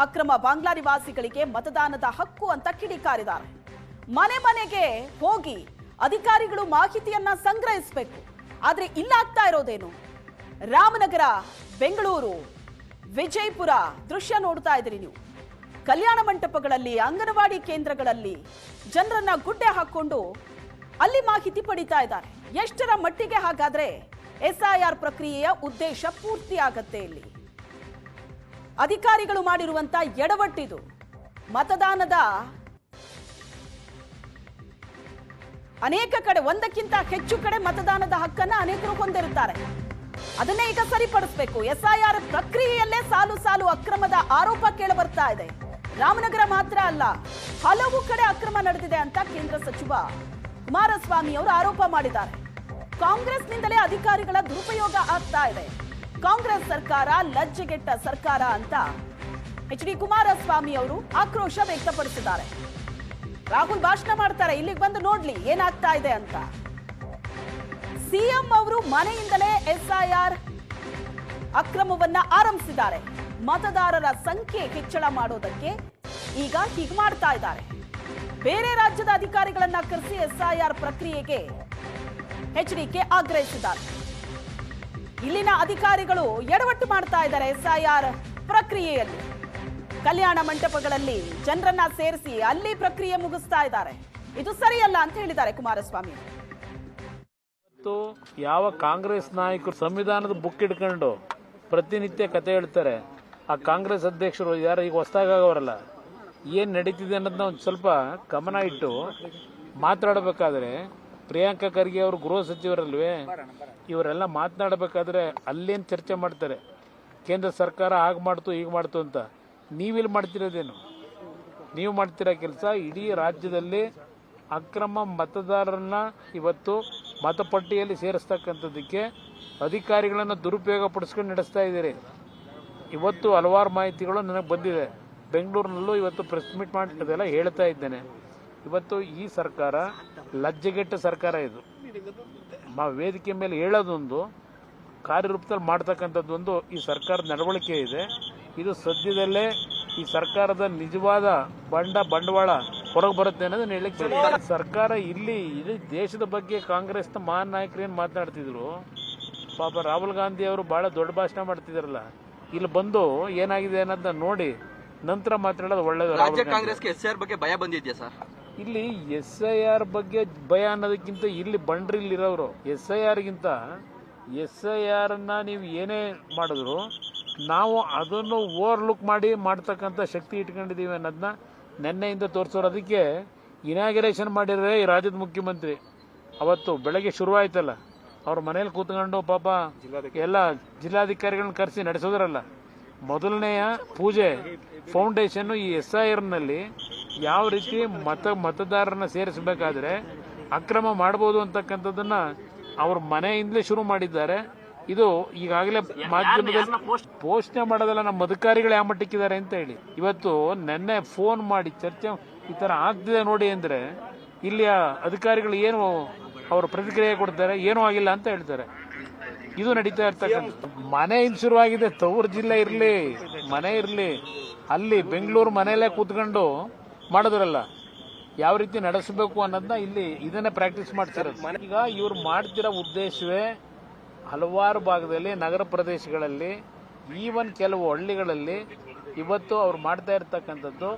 ಅಕ್ರಮ ಬಾಂಗ್ಲಾ ನಿವಾಸಿಗಳಿಗೆ ಮತದಾನದ ಹಕ್ಕು ಅಂತ ಕಿಡಿಕಾರಿದ್ದಾರೆ. ಮನೆ ಮನೆಗೆ ಹೋಗಿ ಅಧಿಕಾರಿಗಳು ಮಾಹಿತಿಯನ್ನ ಸಂಗ್ರಹಿಸಬೇಕು. ಆದ್ರೆ ಇಲ್ಲಾಗ್ತಾ ಇರೋದೇನು? ರಾಮನಗರ, ಬೆಂಗಳೂರು, ವಿಜಯಪುರ ದೃಶ್ಯ ನೋಡ್ತಾ ಇದ್ದೀರಿ ನೀವು. ಕಲ್ಯಾಣ ಮಂಟಪಗಳಲ್ಲಿ, ಅಂಗನವಾಡಿ ಕೇಂದ್ರಗಳಲ್ಲಿ ಜನರನ್ನ ಗುಡ್ಡೆ ಹಾಕೊಂಡು ಅಲ್ಲಿ ಮಾಹಿತಿ ಪಡಿತಾ ಇದ್ದಾರೆ. ಎಷ್ಟರ ಮಟ್ಟಿಗೆ ಹಾಗಾದ್ರೆ SIR ಪ್ರಕ್ರಿಯೆಯ ಉದ್ದೇಶ ಪೂರ್ತಿ ಆಗತ್ತೆ? ಇಲ್ಲಿ ಅಧಿಕಾರಿಗಳು ಮಾಡಿರುವಂತ ಎಡವಟ್ಟಿದು. ಮತದಾನದ ಅನೇಕ ಕಡೆ, ಒಂದಕ್ಕಿಂತ ಹೆಚ್ಚು ಕಡೆ ಮತದಾನದ ಹಕ್ಕನ್ನ ಅನೇಕರು ಹೊಂದಿರುತ್ತಾರೆ. ಅದನ್ನೇ ಈಗ ಸರಿಪಡಿಸಬೇಕು. SIR ಪ್ರಕ್ರಿಯೆಯಲ್ಲೇ ಸಾಲು ಸಾಲು ಅಕ್ರಮದ ಆರೋಪ ಕೇಳಿ ಬರ್ತಾ ಇದೆ. ರಾಮನಗರ ಮಾತ್ರ ಅಲ್ಲ, ಹಲವು ಕಡೆ ಅಕ್ರಮ ನಡೆದಿದೆ ಅಂತ ಕೇಂದ್ರ ಸಚಿವ ಕುಮಾರಸ್ವಾಮಿ ಅವರು ಆರೋಪ ಮಾಡಿದ್ದಾರೆ. ಕಾಂಗ್ರೆಸ್ನಿಂದಲೇ ಅಧಿಕಾರಿಗಳ ದುರುಪಯೋಗ ಆಗ್ತಾ ಇದೆ. ಕಾಂಗ್ರೆಸ್ ಸರ್ಕಾರ ಲಜ್ಜೆಗೆಟ್ಟ ಸರ್ಕಾರ ಅಂತ HD ಕುಮಾರಸ್ವಾಮಿ ಅವರು ಆಕ್ರೋಶ ವ್ಯಕ್ತಪಡಿಸಿದ್ದಾರೆ. ರಾಹುಲ್ ಭಾಷಣ ಮಾಡ್ತಾರೆ, ಇಲ್ಲಿಗೆ ಬಂದು ನೋಡ್ಲಿ ಏನಾಗ್ತಾ ಇದೆ ಅಂತ. ಸಿಎಂ ಅವರು ಮನೆಯಿಂದಲೇ SIR ಅಕ್ರಮವನ್ನ ಆರಂಭಿಸಿದ್ದಾರೆ. ಮತದಾರರ ಸಂಖ್ಯೆ ಹೆಚ್ಚಳ ಮಾಡೋದಕ್ಕೆ ಈಗ ಹೀಗೆ ಮಾಡ್ತಾ ಇದ್ದಾರೆ. ಬೇರೆ ರಾಜ್ಯದ ಅಧಿಕಾರಿಗಳನ್ನ ಕರೆಸಿ SIR ಪ್ರಕ್ರಿಯೆಗೆ HDK ಆಗ್ರಹಿಸಿದ್ದಾರೆ. ಇಲ್ಲಿನ ಅಧಿಕಾರಿಗಳು ಎಡವಟ್ಟು ಮಾಡ್ತಾ ಇದ್ದಾರೆ. SIR ಪ್ರಕ್ರಿಯೆಯಲ್ಲಿ ಕಲ್ಯಾಣ ಮಂಟಪಗಳಲ್ಲಿ ಜನರನ್ನ ಸೇರಿಸಿ ಅಲ್ಲಿ ಪ್ರಕ್ರಿಯೆ ಮುಗಿಸ್ತಾ ಇದ್ದಾರೆ. ಇದು ಸರಿಯಲ್ಲ ಅಂತ ಹೇಳಿದ್ದಾರೆ ಕುಮಾರಸ್ವಾಮಿ. ಯಾವ ಕಾಂಗ್ರೆಸ್ ನಾಯಕರು ಸಂವಿಧಾನದ ಬುಕ್ ಇಟ್ಕೊಂಡು ಪ್ರತಿನಿತ್ಯ ಕತೆ ಹೇಳ್ತಾರೆ, ಆ ಕಾಂಗ್ರೆಸ್ ಅಧ್ಯಕ್ಷರು ಯಾರು ಈಗ ಹೊಸದಾಗವರಲ್ಲ, ಏನ್ ನಡೀತಿದೆ ಅನ್ನೋದನ್ನ ಒಂದು ಸ್ವಲ್ಪ ಗಮನ ಇಟ್ಟು ಮಾತಾಡಬೇಕಾದ್ರೆ, ಪ್ರಿಯಾಂಕಾ ಖರ್ಗೆ ಅವರು ಗೃಹ ಸಚಿವರಲ್ವೇ, ಇವರೆಲ್ಲ ಮಾತನಾಡಬೇಕಾದ್ರೆ ಅಲ್ಲೇನು ಚರ್ಚೆ ಮಾಡ್ತಾರೆ, ಕೇಂದ್ರ ಸರ್ಕಾರ ಹಾಗೆ ಮಾಡ್ತು ಹೀಗೆ ಮಾಡ್ತು ಅಂತ. ನೀವಿಲ್ಲಿ ಮಾಡ್ತಿರೋದೇನು? ನೀವು ಮಾಡ್ತಿರೋ ಕೆಲಸ ಇಡೀ ರಾಜ್ಯದಲ್ಲಿ ಅಕ್ರಮ ಮತದಾರರನ್ನ ಇವತ್ತು ಮತಪಟ್ಟಿಯಲ್ಲಿ ಸೇರಿಸ್ತಕ್ಕಂಥದ್ದಕ್ಕೆ ಅಧಿಕಾರಿಗಳನ್ನು ದುರುಪಯೋಗ ಪಡಿಸ್ಕೊಂಡು ನಡೆಸ್ತಾ ಇದ್ದೀರಿ. ಇವತ್ತು ಹಲವಾರು ಮಾಹಿತಿಗಳು ನನಗೆ ಬಂದಿದೆ. ಬೆಂಗಳೂರಿನಲ್ಲೂ ಇವತ್ತು ಪ್ರೆಸ್ ಮೀಟ್ ಮಾಡಿದ್ದೆಲ್ಲ ಹೇಳ್ತಾ ಇದ್ದೇನೆ. ಇವತ್ತು ಈ ಸರ್ಕಾರ ಲಜ್ಜೆಗೆಟ್ಟ ಸರ್ಕಾರ. ಇದು ವೇದಿಕೆ ಮೇಲೆ ಹೇಳೋದೊಂದು, ಕಾರ್ಯರೂಪದಲ್ಲಿ ಮಾಡ್ತಕ್ಕಂಥದ್ದೊಂದು ಈ ಸರ್ಕಾರದ ನಡವಳಿಕೆ ಇದೆ. ಇದು ಸದ್ಯದಲ್ಲೇ ಈ ಸರ್ಕಾರದ ನಿಜವಾದ ಬಂಡವಾಳ ಹೊರಗೆ ಬರುತ್ತೆ ಅನ್ನೋದನ್ನ ಹೇಳಿಕ್ಕೆ ಸರ್ಕಾರ ಇಲ್ಲಿ ಇಡೀ ದೇಶದ ಬಗ್ಗೆ ಕಾಂಗ್ರೆಸ್ನ ಮಹಾನ್ ನಾಯಕರು ಏನು ಮಾತನಾಡ್ತಿದ್ರು, ಪಾಪ ರಾಹುಲ್ ಗಾಂಧಿ ಅವರು ಬಹಳ ದೊಡ್ಡ ಭಾಷಣ ಮಾಡ್ತಿದಾರಲ್ಲ, ಇಲ್ಲಿ ಬಂದು ಏನಾಗಿದೆ ಅನ್ನೋದನ್ನ ನೋಡಿ ನಂತರ ಮಾತನಾಡೋದು ಒಳ್ಳೇದು. ರಾಜ್ಯ ಕಾಂಗ್ರೆಸ್ಗೆ SIR ಬಗ್ಗೆ ಭಯ ಬಂದಿದ್ಯಾ ಸರ್? ಇಲ್ಲಿ SIR ಬಗ್ಗೆ ಭಯ ಅನ್ನೋದಕ್ಕಿಂತ ಇಲ್ಲಿ ಬಂಡ್ರಿಲ್ಲಿರೋರು SIRಗಿಂತ SIR ನೀವು ಏನೇ ಮಾಡಿದ್ರು ನಾವು ಅದನ್ನು ಓವರ್ಲುಕ್ ಮಾಡಿ ಮಾಡ್ತಕ್ಕಂಥ ಶಕ್ತಿ ಇಟ್ಕೊಂಡಿದ್ದೀವಿ ಅನ್ನೋದನ್ನ ನಿನ್ನೆಯಿಂದ ತೋರಿಸೋರು. ಅದಕ್ಕೆ ಇನಾಗ್ರೇಷನ್ ಮಾಡಿದ್ರೆ ಈ ರಾಜ್ಯದ ಮುಖ್ಯಮಂತ್ರಿ ಅವತ್ತು ಬೆಳಗ್ಗೆ ಶುರುವಾಯ್ತಲ್ಲ, ಅವ್ರ ಮನೇಲಿ ಕೂತ್ಕೊಂಡು ಪಾಪ ಎಲ್ಲ ಜಿಲ್ಲಾಧಿಕಾರಿಗಳನ್ನ ಕರೆಸಿ ನಡೆಸೋದ್ರಲ್ಲ. ಮೊದಲನೆಯ ಪೂಜೆ ಫೌಂಡೇಶನ್ ಈ SIRನಲ್ಲಿ ಯಾವ ರೀತಿ ಮತದಾರರನ್ನ ಸೇರಿಸಬೇಕಾದ್ರೆ ಅಕ್ರಮ ಮಾಡಬಹುದು ಅಂತಕ್ಕಂಥದ್ದನ್ನ ಅವ್ರ ಮನೆಯಿಂದಲೇ ಶುರು ಮಾಡಿದ್ದಾರೆ. ಇದು ಈಗಾಗಲೇ ಮಾಧ್ಯಮದಲ್ಲಿ ಪೋಷಣೆ ಮಾಡೋದಲ್ಲ, ನಮ್ಮ ಅಧಿಕಾರಿಗಳು ಯಾವ ಮಟ್ಟಕ್ಕಿದ್ದಾರೆ ಅಂತ ಹೇಳಿ ಇವತ್ತು ನೆನ್ನೆ ಫೋನ್ ಮಾಡಿ ಚರ್ಚೆ ಈ ತರ ಆಗ್ತಿದೆ ನೋಡಿ ಅಂದ್ರೆ ಇಲ್ಲಿಯ ಅಧಿಕಾರಿಗಳು ಏನು ಅವರು ಪ್ರತಿಕ್ರಿಯೆ ಕೊಡ್ತಾರೆ, ಏನೂ ಆಗಿಲ್ಲ ಅಂತ ಹೇಳ್ತಾರೆ. ಇದು ನಡೀತಾ ಇರ್ತಕ್ಕಂಥ ಮನೆಯಿಂದ ಶುರುವಾಗಿದೆ. ತವರು ಜಿಲ್ಲೆ ಇರಲಿ, ಮನೆ ಇರಲಿ, ಅಲ್ಲಿ ಬೆಂಗಳೂರು ಮನೆಯಲ್ಲೇ ಕೂತ್ಕೊಂಡು ಮಾಡಿದ್ರಲ್ಲ, ಯಾವ ರೀತಿ ನಡೆಸಬೇಕು ಅನ್ನೋದನ್ನ ಇಲ್ಲಿ ಇದನ್ನೇ ಪ್ರಾಕ್ಟೀಸ್ ಮಾಡ್ತಿರೋದು. ಈಗ ಇವ್ರು ಮಾಡ್ತಿರೋ ಉದ್ದೇಶವೇ ಹಲವಾರು ಭಾಗದಲ್ಲಿ ನಗರ ಪ್ರದೇಶಗಳಲ್ಲಿ, ಈವನ್ ಕೆಲವು ಹಳ್ಳಿಗಳಲ್ಲಿ ಇವತ್ತು ಅವ್ರು ಮಾಡ್ತಾ ಇರ್ತಕ್ಕಂಥದ್ದು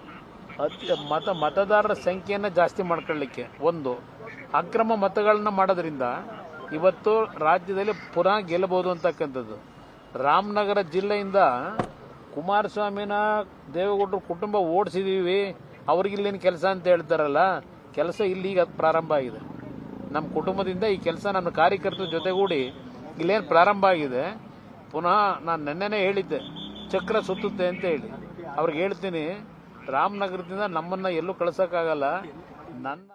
ಮತದಾರರ ಸಂಖ್ಯೆಯನ್ನು ಜಾಸ್ತಿ ಮಾಡ್ಕೊಳ್ಳಿಕ್ಕೆ, ಒಂದು ಅಕ್ರಮ ಮತಗಳನ್ನ ಮಾಡೋದ್ರಿಂದ ಇವತ್ತು ರಾಜ್ಯದಲ್ಲಿ ಪುನಃ ಗೆಲ್ಲಬಹುದು ಅಂತಕ್ಕಂಥದ್ದು. ರಾಮನಗರ ಜಿಲ್ಲೆಯಿಂದ ಕುಮಾರಸ್ವಾಮಿನ ದೇವೇಗೌಡರ ಕುಟುಂಬ ಓಡಿಸಿದೀವಿ, ಅವ್ರಿಗಿಲ್ಲೇನು ಕೆಲಸ ಅಂತ ಹೇಳ್ತಾರಲ್ಲ, ಕೆಲಸ ಇಲ್ಲೀಗ ಪ್ರಾರಂಭ ಆಗಿದೆ. ನಮ್ಮ ಕುಟುಂಬದಿಂದ ಈ ಕೆಲಸ ನನ್ನ ಕಾರ್ಯಕರ್ತರ ಜೊತೆಗೂಡಿ ಇಲ್ಲೇನು ಪ್ರಾರಂಭ ಆಗಿದೆ. ಪುನಃ ನಾನು ನೆನ್ನೆನೇ ಹೇಳಿದ್ದೆ ಚಕ್ರ ಸುತ್ತುತ್ತೆ ಅಂತ ಹೇಳಿ. ಅವ್ರಿಗೆ ಹೇಳ್ತೀನಿ, ರಾಮನಗರದಿಂದ ನಮ್ಮನ್ನ ಎಲ್ಲೂ ಕಳ್ಸಕ್ಕಾಗಲ್ಲ. ನನ್ನ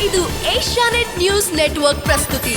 ಇದು ಏಷ್ಯಾನೆಟ್ ನ್ಯೂಸ್ ನೆಟ್ವರ್ಕ್ ಪ್ರಸ್ತುತಿ.